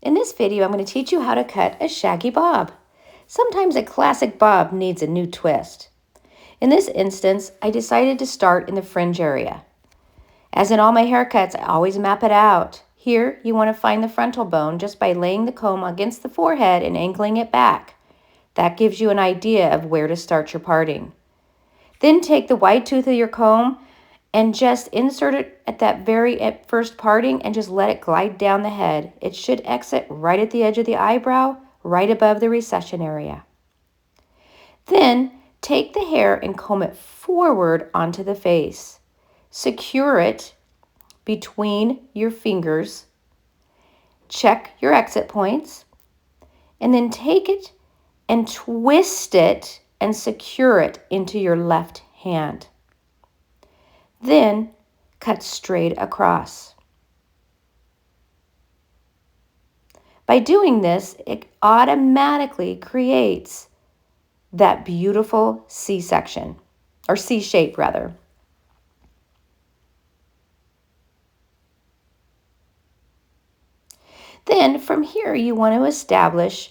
In this video, I'm going to teach you how to cut a shaggy bob. Sometimes a classic bob needs a new twist. In this instance, I decided to start in the fringe area. As in all my haircuts, I always map it out. Here, you want to find the frontal bone just by laying the comb against the forehead and angling it back. That gives you an idea of where to start your parting. Then take the wide tooth of your comb and just insert it at that very first parting and just let it glide down the head. It should exit right at the edge of the eyebrow, right above the recession area. Then take the hair and comb it forward onto the face. Secure it between your fingers. Check your exit points. And then take it and twist it and secure it into your left hand. Then cut straight across. By doing this, it automatically creates that beautiful C-section, or C-shape rather. Then from here, you want to establish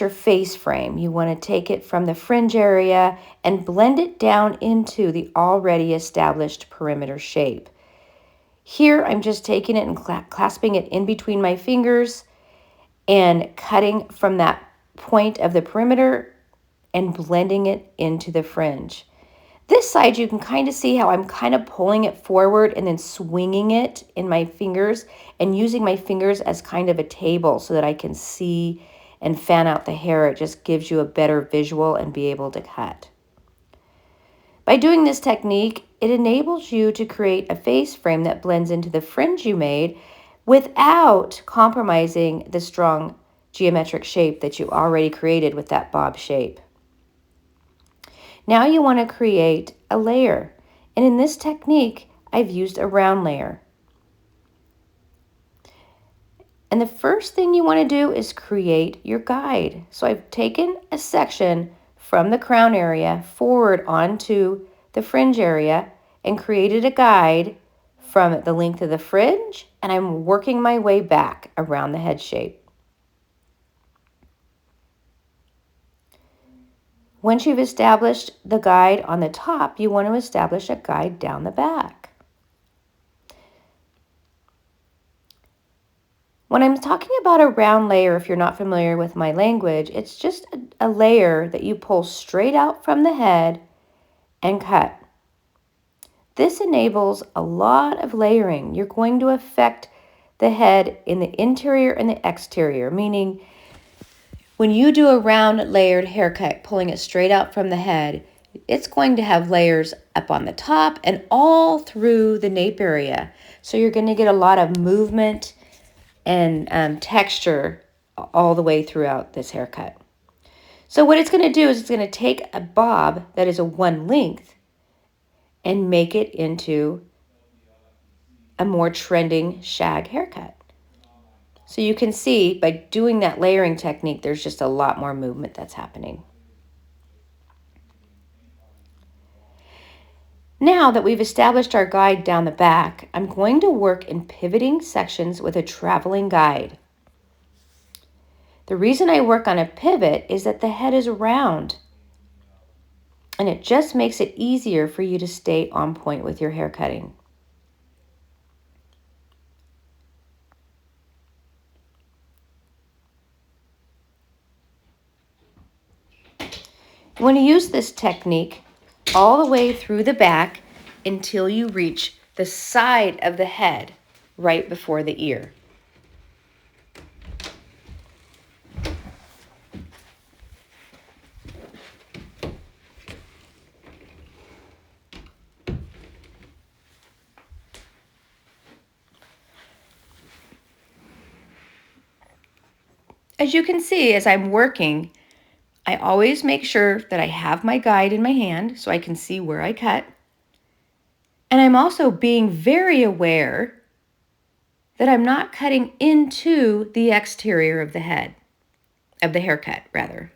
your face frame. You want to take it from the fringe area and blend it down into the already established perimeter shape. Here, I'm just taking it and clasping it in between my fingers and cutting from that point of the perimeter and blending it into the fringe. This side, you can kind of see how I'm kind of pulling it forward and then swinging it in my fingers and using my fingers as kind of a table so that I can see and fan out the hair. It just gives you a better visual and be able to cut. By doing this technique, it enables you to create a face frame that blends into the fringe you made without compromising the strong geometric shape that you already created with that bob shape. Now you want to create a layer, and in this technique, I've used a round layer. And the first thing you want to do is create your guide. So I've taken a section from the crown area forward onto the fringe area and created a guide from the length of the fringe, and I'm working my way back around the head shape. Once you've established the guide on the top, you want to establish a guide down the back. When I'm talking about a round layer, if you're not familiar with my language, it's just a layer that you pull straight out from the head and cut. This enables a lot of layering. You're going to affect the head in the interior and the exterior, meaning when you do a round layered haircut, pulling it straight out from the head, it's going to have layers up on the top and all through the nape area. So you're going to get a lot of movement and texture all the way throughout this haircut. So what it's going to do is it's going to take a bob that is a one length and make it into a more trending shag haircut. So you can see by doing that layering technique, there's just a lot more movement that's happening. Now that we've established our guide down the back, I'm going to work in pivoting sections with a traveling guide. The reason I work on a pivot is that the head is round, and it just makes it easier for you to stay on point with your hair cutting. You want to use this technique all the way through the back until you reach the side of the head right before the ear. As you can see, as I'm working, I always make sure that I have my guide in my hand so I can see where I cut. And I'm also being very aware that I'm not cutting into the exterior of the head, of the haircut rather.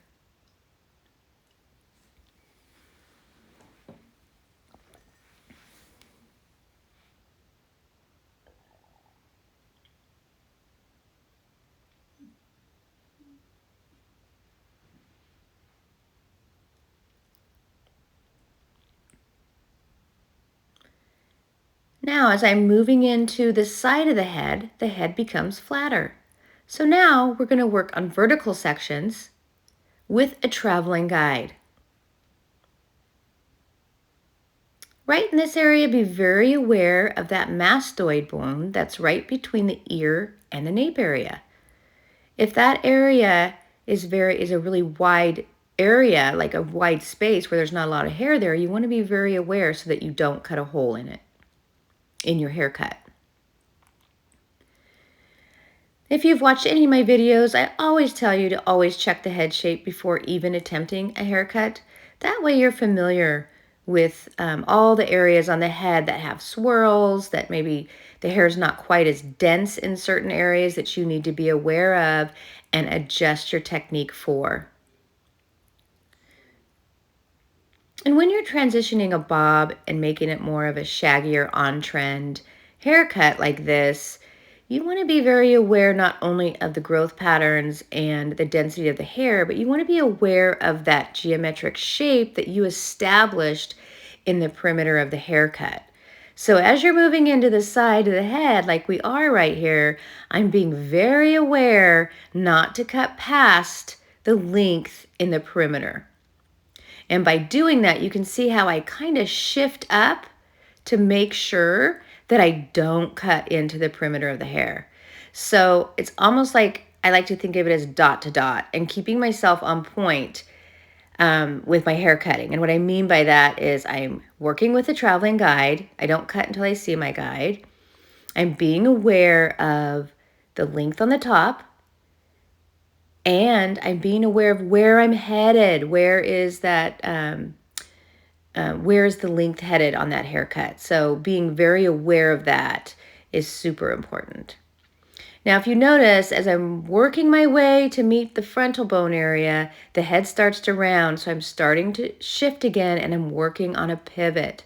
Now, as I'm moving into the side of the head becomes flatter. So now we're going to work on vertical sections with a traveling guide. Right in this area, be very aware of that mastoid bone that's right between the ear and the nape area. If that area is a really wide area, like a wide space where there's not a lot of hair there, you want to be very aware so that you don't cut a hole in it, in your haircut. If you've watched any of my videos, I always tell you to always check the head shape before even attempting a haircut. That way you're familiar with all the areas on the head that have swirls, that maybe the hair is not quite as dense in certain areas that you need to be aware of and adjust your technique for. And when you're transitioning a bob and making it more of a shaggier on-trend haircut like this, you want to be very aware not only of the growth patterns and the density of the hair, but you want to be aware of that geometric shape that you established in the perimeter of the haircut. So as you're moving into the side of the head, like we are right here, I'm being very aware not to cut past the length in the perimeter. And by doing that, you can see how I kind of shift up to make sure that I don't cut into the perimeter of the hair. So it's almost like I like to think of it as dot to dot and keeping myself on point with my hair cutting. And what I mean by that is I'm working with a traveling guide. I don't cut until I see my guide. I'm being aware of the length on the top, and I'm being aware of where I'm headed. Where is that, where is the length headed on that haircut? So being very aware of that is super important. Now, if you notice, as I'm working my way to meet the frontal bone area, the head starts to round. So I'm starting to shift again and I'm working on a pivot.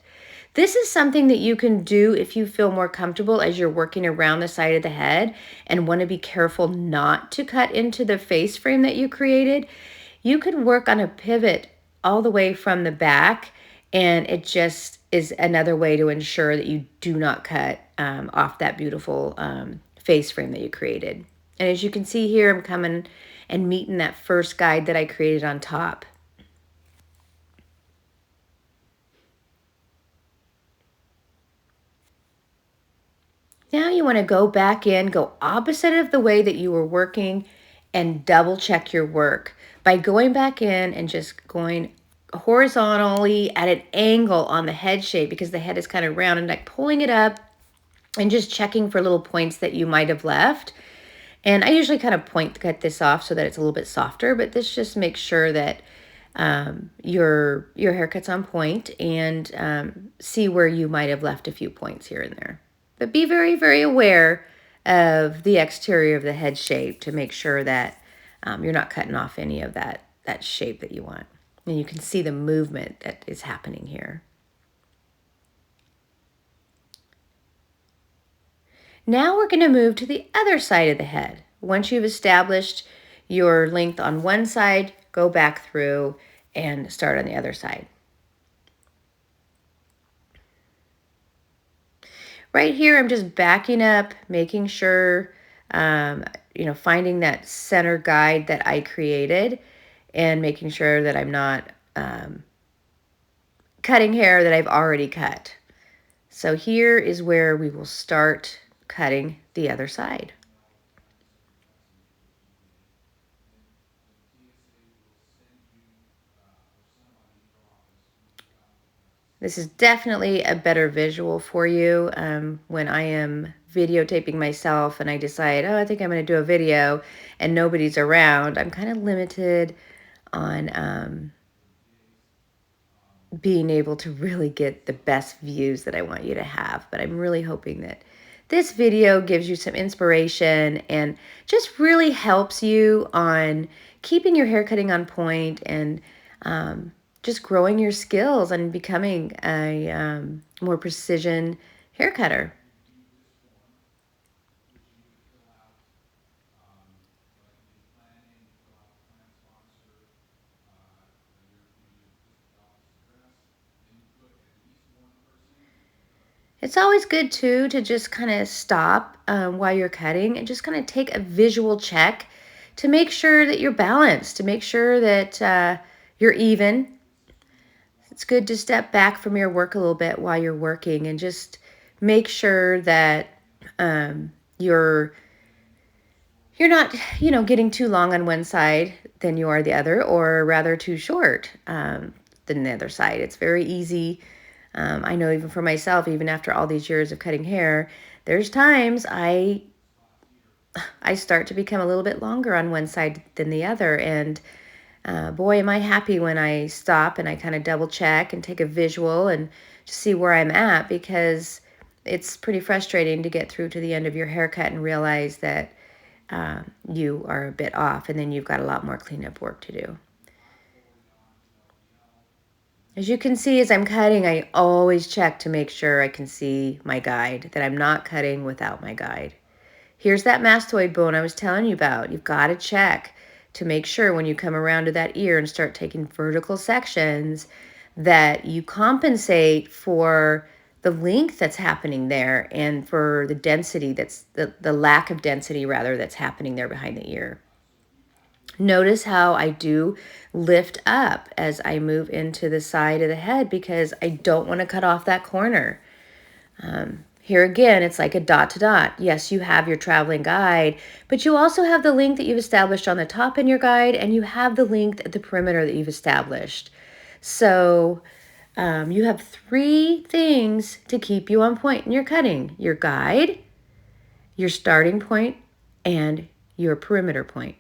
This is something that you can do if you feel more comfortable as you're working around the side of the head and want to be careful not to cut into the face frame that you created. You could work on a pivot all the way from the back, and it just is another way to ensure that you do not cut off that beautiful face frame that you created. And as you can see here, I'm coming and meeting that first guide that I created on top. Now you want to go back in, go opposite of the way that you were working, and double check your work by going back in and just going horizontally at an angle on the head shape, because the head is kind of round, and like pulling it up and just checking for little points that you might have left. And I usually kind of point cut this off so that it's a little bit softer, but this just makes sure that your haircut's on point, and see where you might have left a few points here and there. But be very, very aware of the exterior of the head shape to make sure that you're not cutting off any of that shape that you want. And you can see the movement that is happening here. Now we're going to move to the other side of the head. Once you've established your length on one side, go back through and start on the other side. Right here, I'm just backing up, making sure, finding that center guide that I created and making sure that I'm not cutting hair that I've already cut. So here is where we will start cutting the other side. This is definitely a better visual for you when I am videotaping myself and I decide, oh, I think I'm going to do a video and nobody's around. I'm kind of limited on being able to really get the best views that I want you to have. But I'm really hoping that this video gives you some inspiration and just really helps you on keeping your hair cutting on point and just growing your skills and becoming a more precision hair cutter. It's always good too to just kind of stop while you're cutting and just kind of take a visual check to make sure that you're balanced, to make sure that you're even. It's good to step back from your work a little bit while you're working and just make sure that you're not, getting too long on one side than you are the other, or rather too short than the other side. It's very easy. I know even for myself, even after all these years of cutting hair, there's times I start to become a little bit longer on one side than the other. And boy, am I happy when I stop and I kind of double check and take a visual and just see where I'm at, because it's pretty frustrating to get through to the end of your haircut and realize that you are a bit off, and then you've got a lot more cleanup work to do. As you can see, as I'm cutting, I always check to make sure I can see my guide, that I'm not cutting without my guide. Here's that mastoid bone I was telling you about. You've got to check to make sure when you come around to that ear and start taking vertical sections that you compensate for the length that's happening there and for the density that's the lack of density rather that's happening there behind the ear. Notice how I do lift up as I move into the side of the head because I don't want to cut off that corner. Here again, it's like a dot to dot. Yes, you have your traveling guide, but you also have the length that you've established on the top in your guide, and you have the length at the perimeter that you've established. So you have 3 things to keep you on point in your cutting: your guide, your starting point, and your perimeter point.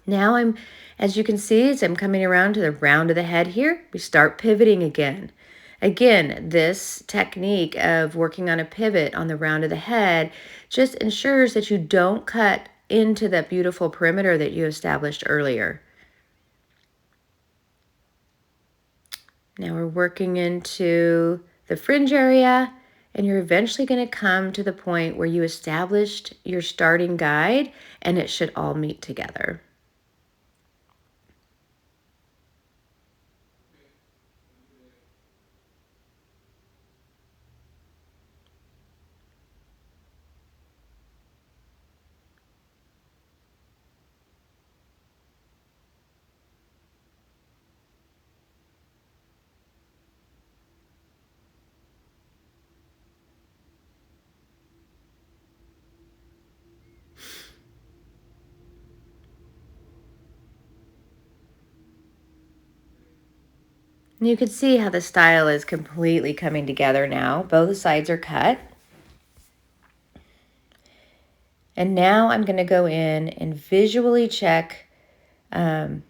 Now as you can see, as I'm coming around to the round of the head here, we start pivoting again. Again, this technique of working on a pivot on the round of the head just ensures that you don't cut into that beautiful perimeter that you established earlier. Now we're working into the fringe area, and you're eventually going to come to the point where you established your starting guide, and it should all meet together. And you can see how the style is completely coming together now. Both sides are cut. And now I'm going to go in and visually check my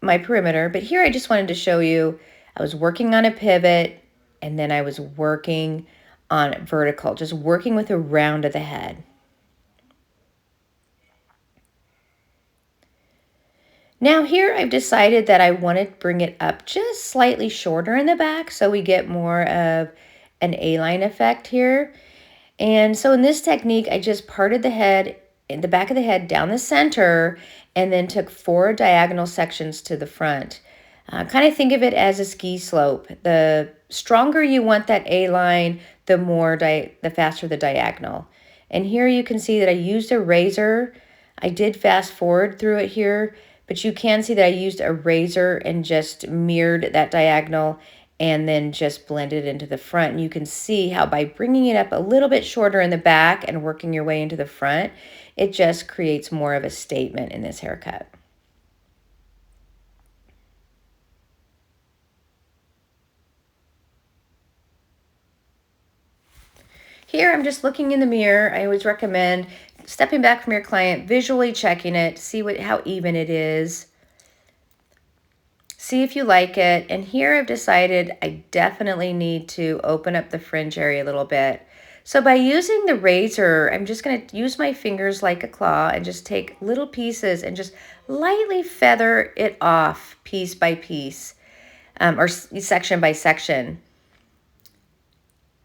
perimeter. But here I just wanted to show you, I was working on a pivot, and then I was working on vertical, just working with a round of the head. Now here I've decided that I want to bring it up just slightly shorter in the back so we get more of an A-line effect here. And so in this technique, I just parted the head, in the back of the head down the center, and then took 4 diagonal sections to the front. Kind of think of it as a ski slope. The stronger you want that A-line, the faster the diagonal. And here you can see that I used a razor. I did fast forward through it here, but you can see that I used a razor and just mirrored that diagonal and then just blended it into the front. And you can see how by bringing it up a little bit shorter in the back and working your way into the front, it just creates more of a statement in this haircut. Here, I'm just looking in the mirror. I always recommend stepping back from your client, visually checking it, see how even it is. See if you like it. And here I've decided I definitely need to open up the fringe area a little bit. So by using the razor, I'm just going to use my fingers like a claw and just take little pieces and just lightly feather it off piece by piece, or section by section.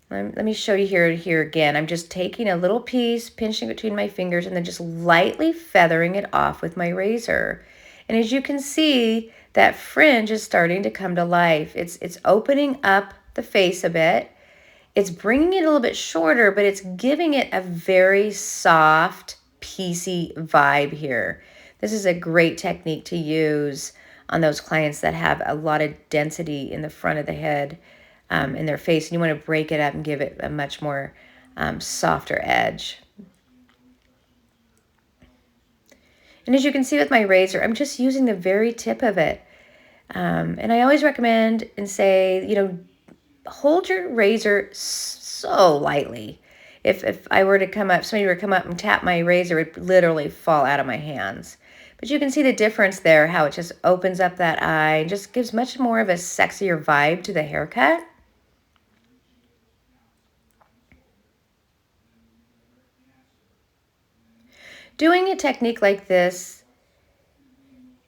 Let me show you here again. I'm just taking a little piece, pinching between my fingers, and then just lightly feathering it off with my razor. And as you can see, that fringe is starting to come to life. It's opening up the face a bit. It's bringing it a little bit shorter, but it's giving it a very soft, piecey vibe here. This is a great technique to use on those clients that have a lot of density in the front of the head, in their face, and you want to break it up and give it a much more softer edge. And as you can see with my razor, I'm just using the very tip of it. And I always recommend and say, you know, hold your razor so lightly. If I were to come up, somebody were to come up and tap my razor, it would literally fall out of my hands. But you can see the difference there, how it just opens up that eye and just gives much more of a sexier vibe to the haircut. Doing a technique like this,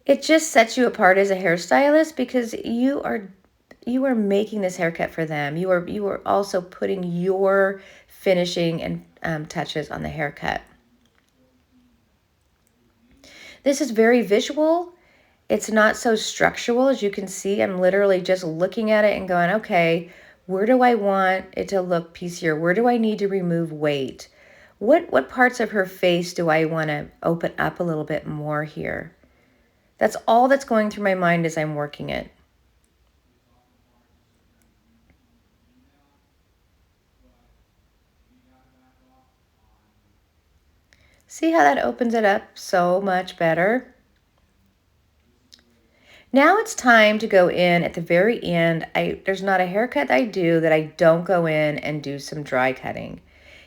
it just sets you apart as a hairstylist because you are making this haircut for them. You are also putting your finishing and touches on the haircut. This is very visual. It's not so structural. As you can see, I'm literally just looking at it and going, okay, where do I want it to look piecier? Where do I need to remove weight? What parts of her face do I want to open up a little bit more here? That's all that's going through my mind as I'm working it. See how that opens it up so much better? Now it's time to go in at the very end. There's not a haircut I do that I don't go in and do some dry cutting.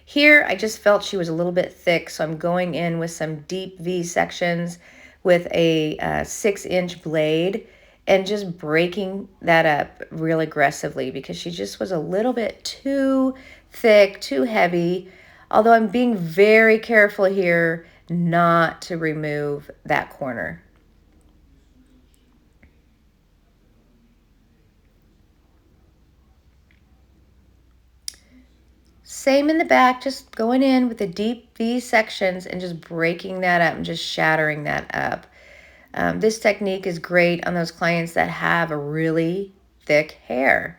Here, I just felt she was a little bit thick, so I'm going in with some deep V sections with a 6-inch blade and just breaking that up real aggressively because she just was a little bit too thick, too heavy. Although I'm being very careful here not to remove that corner. Same in the back, just going in with the deep V sections and just breaking that up and just shattering that up. This technique is great on those clients that have a really thick hair.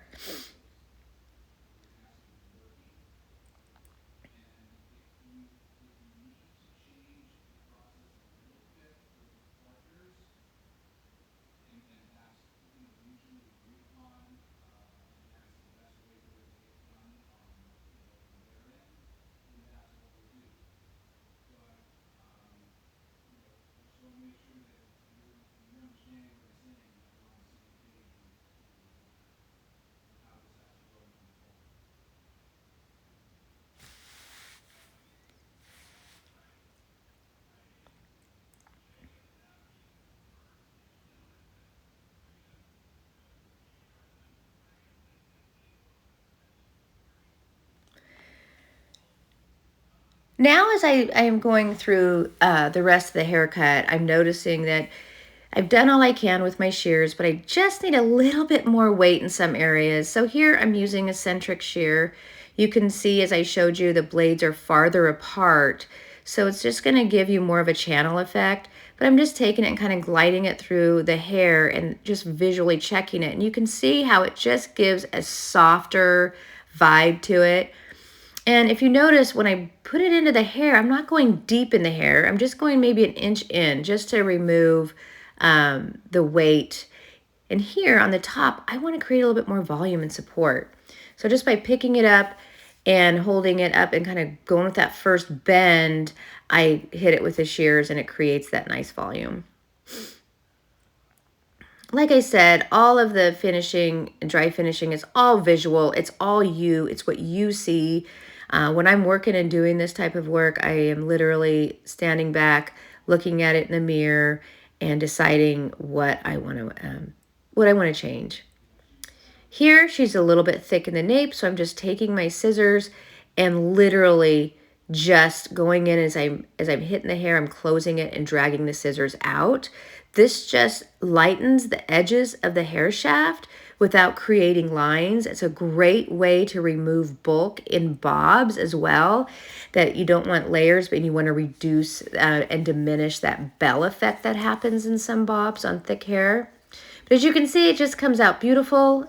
Now as I am going through the rest of the haircut, I'm noticing that I've done all I can with my shears, but I just need a little bit more weight in some areas. So here I'm using a centric shear. You can see as I showed you, the blades are farther apart. So it's just gonna give you more of a channel effect, but I'm just taking it and kind of gliding it through the hair and just visually checking it. And you can see how it just gives a softer vibe to it. And if you notice, when I put it into the hair, I'm not going deep in the hair. I'm just going maybe an inch in just to remove the weight. And here on the top, I want to create a little bit more volume and support. So just by picking it up and holding it up and kind of going with that first bend, I hit it with the shears and it creates that nice volume. Like I said, all of the finishing, dry finishing, is all visual. It's all you. It's what you see. When I'm working and doing this type of work, I am literally standing back, looking at it in the mirror, and deciding what I want to change. Here, she's a little bit thick in the nape, so I'm just taking my scissors and literally just going in as I'm hitting the hair, I'm closing it and dragging the scissors out. This just lightens the edges of the hair shaft without creating lines. It's a great way to remove bulk in bobs as well, that you don't want layers, but you want to reduce and diminish that bell effect that happens in some bobs on thick hair. But as you can see, it just comes out beautiful.